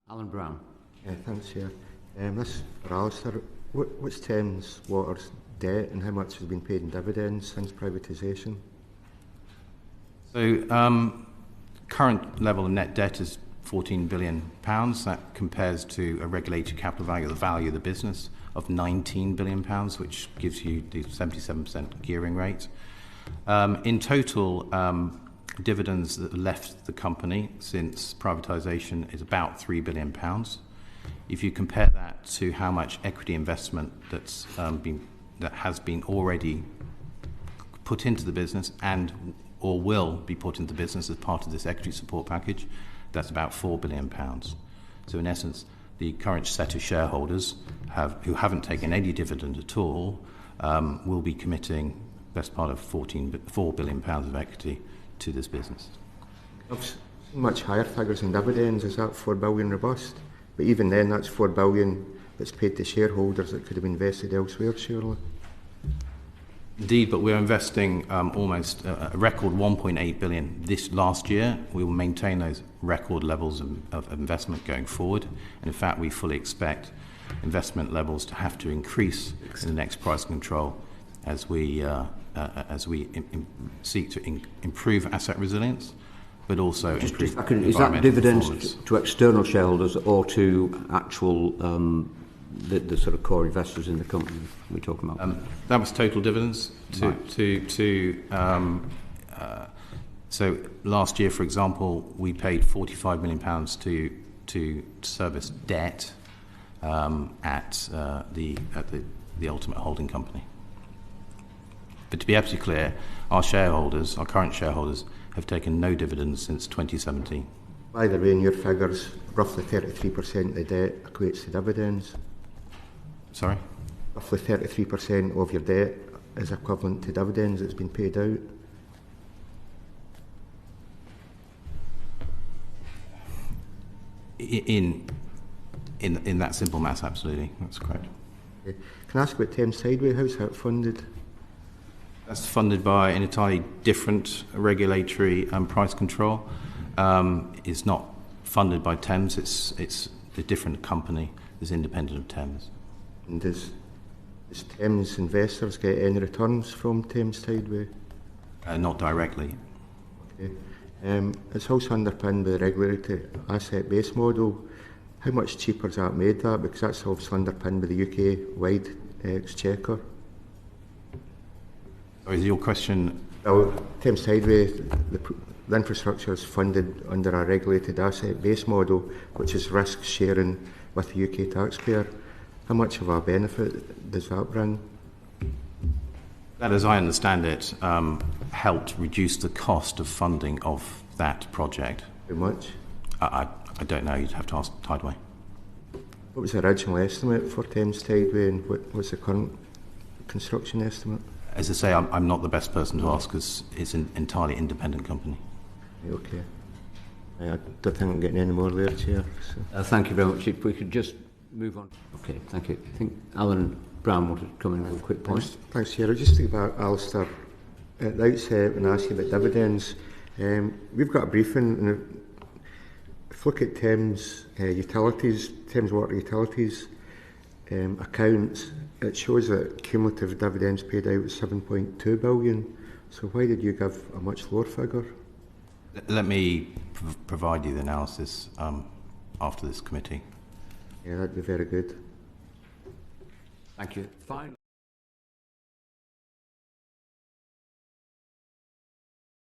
Alan Brown. Thanks, Chair. This for Alistair. What's Thames Water's debt and how much has been paid in dividends since privatisation? So, current level of net debt is £14 billion. That compares to a regulated capital value, the value of the business, of £19 billion, which gives you the 77% gearing rate. In total, dividends that left the company since privatisation is about £3 billion. If you compare that to how much equity investment that has been already put into the business and or will be put into the business as part of this equity support package, that's about £4 billion. So in essence, the current set of shareholders who haven't taken any dividend at all will be committing best part of £4 billion of equity to this business. I've seen much higher figures in dividends. Is that $4 billion robust? But even then, that's $4 billion that's paid to shareholders that could have been invested elsewhere, surely. Indeed, but we're investing almost a record $1.8 billion this last year. We will maintain those record levels of investment going forward. And in fact, we fully expect investment levels to have to increase in the next price control as we seek to improve asset resilience, but also improve Is that dividends to external shareholders or to actual the sort of core investors in the company we're talking about? That was total dividends. So last year, for example, we paid £45 million to service debt at the ultimate holding company. But to be absolutely clear, our current shareholders, have taken no dividends since 2017. By the way, in your figures, roughly 33% of the debt equates to dividends. Sorry? Roughly 33% of your debt is equivalent to dividends that's been paid out. In that simple maths, absolutely, that's correct. Okay. Can I ask about Thames Tideway? How's that funded? That's funded by an entirely different regulatory price control. It's not funded by Thames. It's a different company that's independent of Thames. And does Thames investors get any returns from Thames Tideway? Not directly. Okay. It's also underpinned by the regulatory asset-based model. How much cheaper has that made that? Because that's obviously underpinned by the UK-wide exchequer. So is your question? Well, Thames Tideway, the infrastructure is funded under a regulated asset-based model, which is risk sharing with the UK taxpayer. How much of a benefit does that bring? That, as I understand it, helped reduce the cost of funding of that project. How much? I don't know. You'd have to ask Tideway. What was the original estimate for Thames Tideway and what's the current construction estimate? As I say, I'm not the best person to ask because it's an entirely independent company. Okay. I don't think I'm getting any more there, Chair. So. Thank you very much. If we could just move on. Okay, thank you. I think Alan Brown wanted to come in with a quick point. Thanks, Chair. I'll just think about Alistair at the outset when I asked you about dividends. We've got a briefing, and if you look at Thames utilities, Thames Water Utilities accounts, it shows that cumulative dividends paid out was $7.2 billion. So why did you give a much lower figure? Let me provide you the analysis after this committee. Yeah, that'd be very good. Thank you. Fine.